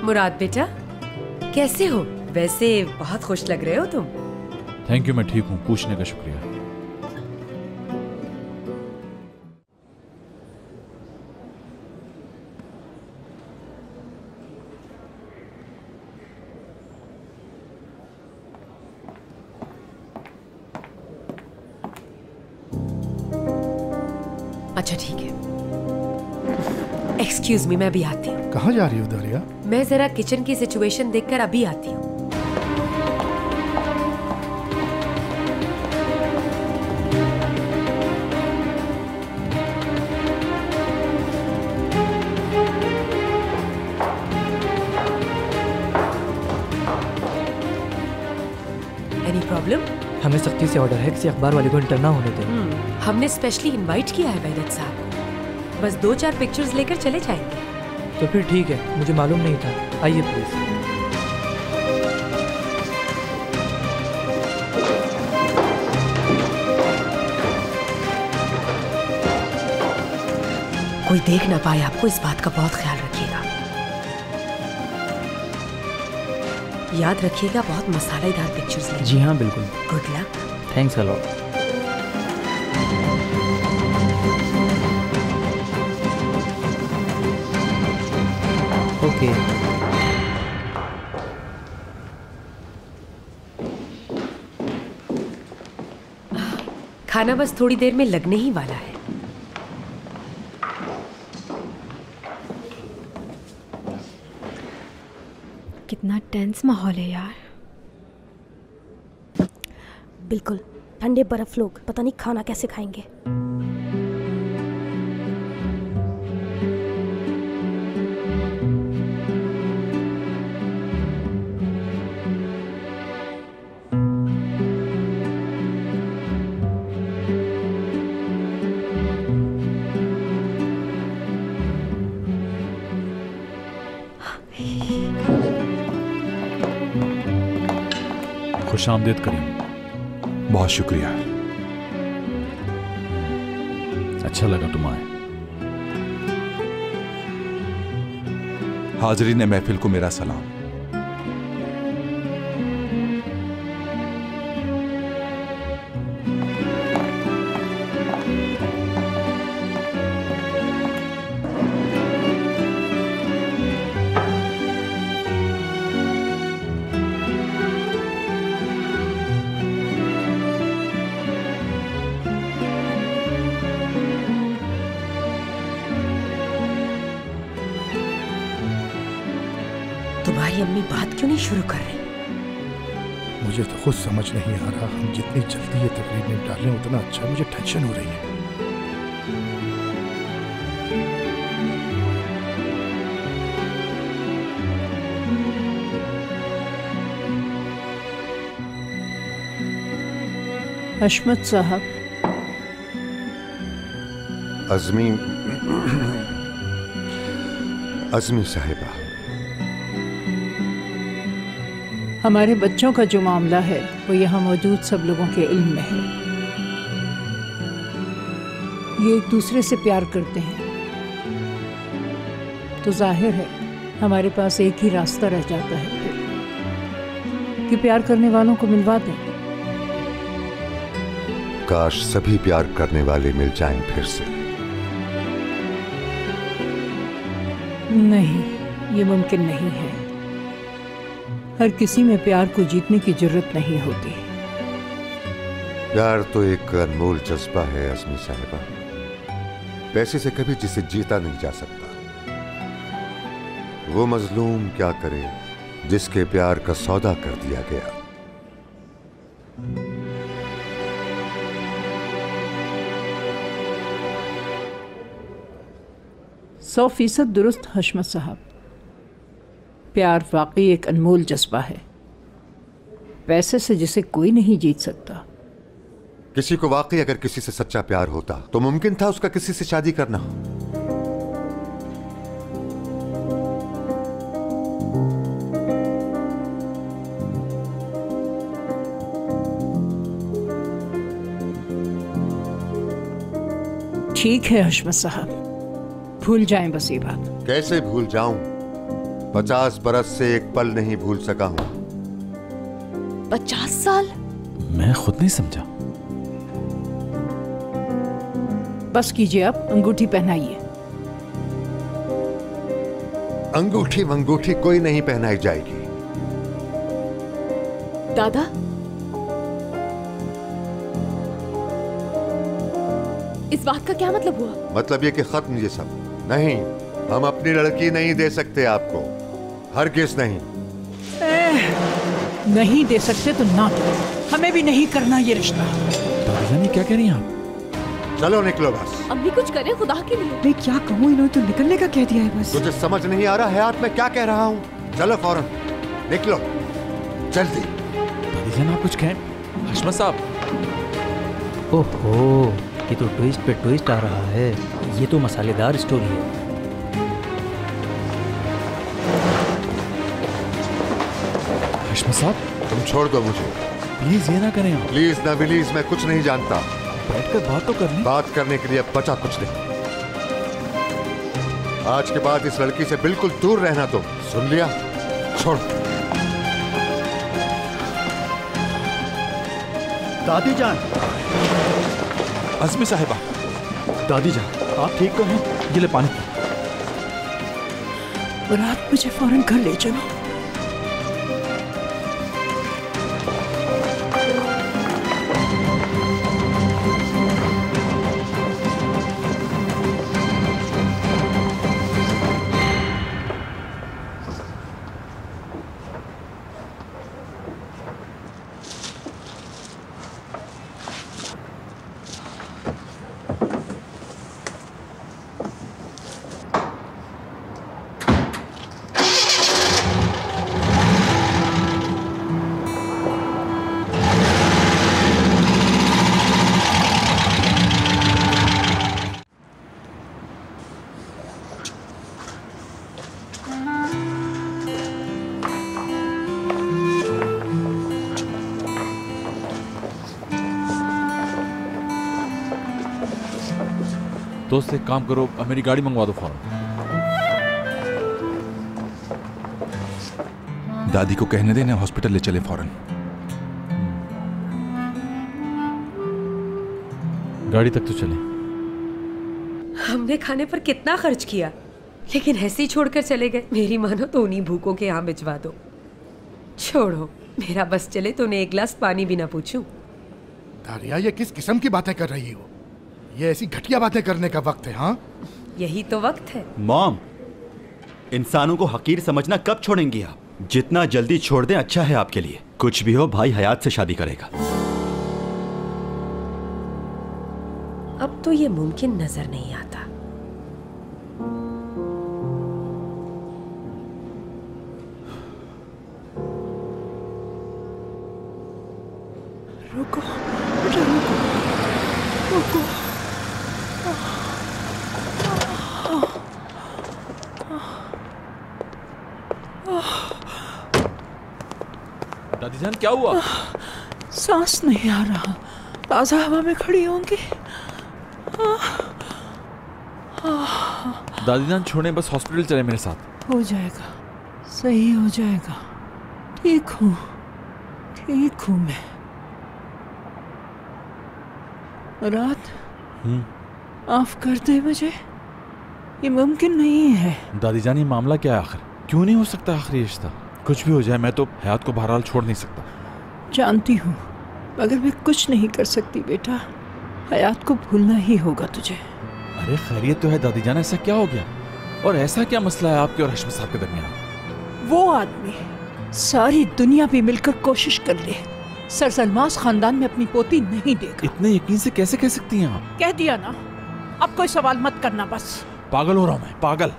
मुराद बेटा, कैसे हो? वैसे बहुत खुश लग रहे हो तुम। थैंक यू, मैं ठीक हूँ। पूछने का शुक्रिया। अच्छा ठीक है। एक्सक्यूज मी, मैं अभी आती हूँ। कहाँ जा रही हो दारिया? मैं जरा किचन की सिचुएशन देखकर अभी आती हूँ। Any problem? हमें सख्ती से ऑर्डर है किसी अखबार वाले को इंटर ना होने दें। हमने स्पेशली इनवाइट किया है वैदत साहब। बस 2-4 पिक्चर्स लेकर चले जाएंगे। तो फिर ठीक है, मुझे मालूम नहीं था। आइए प्लीज। कोई देख ना पाए आपको, इस बात का बहुत ख्याल रखिएगा। याद रखिएगा, बहुत मसालेदार पिक्चर्स लेंगे। जी हाँ बिल्कुल। Good luck. Thanks a lot. Okay. खाना बस थोड़ी देर में लगने ही वाला है। कितना टेंस माहौल है यार। बिल्कुल, ठंडे बर्फ लोग पता नहीं खाना कैसे खाएंगे। खुशामदीद करीम। बहुत शुक्रिया। अच्छा लगा तुम आए। हाजरीन महफिल को मेरा सलाम। तुम्हारी अम्मी बात क्यों नहीं शुरू कर रही? मुझे तो खुद समझ नहीं आ रहा, हम जितनी जल्दी ये तकरीर निपटा लें उतना अच्छा। मुझे टेंशन हो रही है। हशमत साहब। अज़मी साहिबा, हमारे बच्चों का जो मामला है वो यहाँ मौजूद सब लोगों के इल्म में है। ये एक दूसरे से प्यार करते हैं, तो जाहिर है हमारे पास एक ही रास्ता रह जाता है कि प्यार करने वालों को मिलवा दें। काश सभी प्यार करने वाले मिल जाएं फिर से। नहीं, ये मुमकिन नहीं है। हर किसी में प्यार को जीतने की जरूरत नहीं होती। प्यार तो एक अनमोल जज्बा है अज़मी साहिबा, पैसे से कभी जिसे जीता नहीं जा सकता। वो मजलूम क्या करे जिसके प्यार का सौदा कर दिया गया। 100% दुरुस्त हशमत साहब। प्यार वाकई एक अनमोल जज्बा है, पैसे से जिसे कोई नहीं जीत सकता। किसी को वाकई अगर किसी से सच्चा प्यार होता तो मुमकिन था उसका किसी से शादी करना। ठीक है हशमत साहब, भूल जाएं बस ये बात। कैसे भूल जाऊं? 50 बरस से एक पल नहीं भूल सका हूं। 50 साल? मैं खुद नहीं समझा। बस कीजिए, अब अंगूठी पहनाइए। अंगूठी वंगूठी कोई नहीं पहनाई जाएगी। दादा, इस बात का क्या मतलब हुआ? मतलब ये कि खत्म ये सब। नहीं, हम अपनी लड़की नहीं दे सकते आपको, हरगिज़ नहीं। नहीं दे सकते तो ना दो, हमें भी नहीं करना ये रिश्ता। दादी जान, क्या कह रही हैं आप? चलो निकलो बस। अम्मी कुछ करें खुदा के लिए। मैं क्या कहूँ, इन्होंने तो निकलने का कह दिया है बस। तुझे समझ नहीं आ रहा हयात मैं क्या कह रहा हूँ? चलो फौरन निकलो, जल्दी। दादी जान, आप कुछ कहें। हशमत साहब। ओहो, ये तो ट्विस्ट पे ट्विस्ट आ रहा है। ये तो मसालेदार स्टोरी है। हशमत साहब, तुम छोड़ दो मुझे। प्लीज ये ना करें आप। प्लीज ना विलीज मैं कुछ नहीं जानता। बैठकर बात तो कर लें। बात करने के लिए अब बचा कुछ नहीं। आज के बाद इस लड़की से बिल्कुल दूर रहना, तुम सुन लिया? छोड़। दादी जान, अज़मी साहिबा। दादी जान, आप ठीक तो हैं? ये ले पानी। रात मुझे फौरन घर ले चलो। दोस्त एक काम करो, अब मेरी गाड़ी मंगवा दो फौरन। दादी को कहने देना हॉस्पिटल ले चले फौरन। गाड़ी तक तो चले। हमने खाने पर कितना खर्च किया, लेकिन ऐसे ही छोड़कर चले गए। मेरी मानो तो उन्हीं भूखों के यहाँ भिजवा दो। छोड़ो, मेरा बस चले तो उन्हें एक गिलास पानी भी ना पूछूं। दारिया, ये किस किस्म की बातें कर रही हो? ये ऐसी घटिया बातें करने का वक्त है? हाँ, यही तो वक्त है। मॉम, इंसानों को हकीर समझना कब छोड़ेंगी आप? जितना जल्दी छोड़ दें अच्छा है आपके लिए। कुछ भी हो, भाई हयात से शादी करेगा। अब तो ये मुमकिन नजर नहीं आता। रुको बेटा, रुको रुको। दादी जान, क्या हुआ? सांस नहीं आ रहा, ताजा हवा में खड़ी होंगी। दादी जान छोड़े, बस हॉस्पिटल चले मेरे साथ। हो जाएगा, सही हो जाएगा। ठीक हूँ, ठीक हूँ मैं। रात, माफ कर दे मुझे, ये मुमकिन नहीं है। दादी जान, ये मामला क्या है आखिर? क्यों नहीं हो सकता आखिरी रिश्ता? कुछ भी हो जाए, मैं तो हयात को बहरहाल छोड़ नहीं सकता। जानती हूँ, मगर मैं कुछ नहीं कर सकती बेटा। हयात को भूलना ही होगा तुझे। अरे खैरियत तो है दादी जान, ऐसा क्या हो गया? और ऐसा क्या मसला है आपके और हशमत साहब के दरमियान? वो आदमी सारी दुनिया पे मिलकर कोशिश कर ले, सर सलमास खानदान में अपनी पोती नहीं देगा। इतने यकीन से कैसे कह सकती हैं आप? कह दिया ना, अब कोई सवाल मत करना बस। पागल हो रहा हूं मैं, पागल।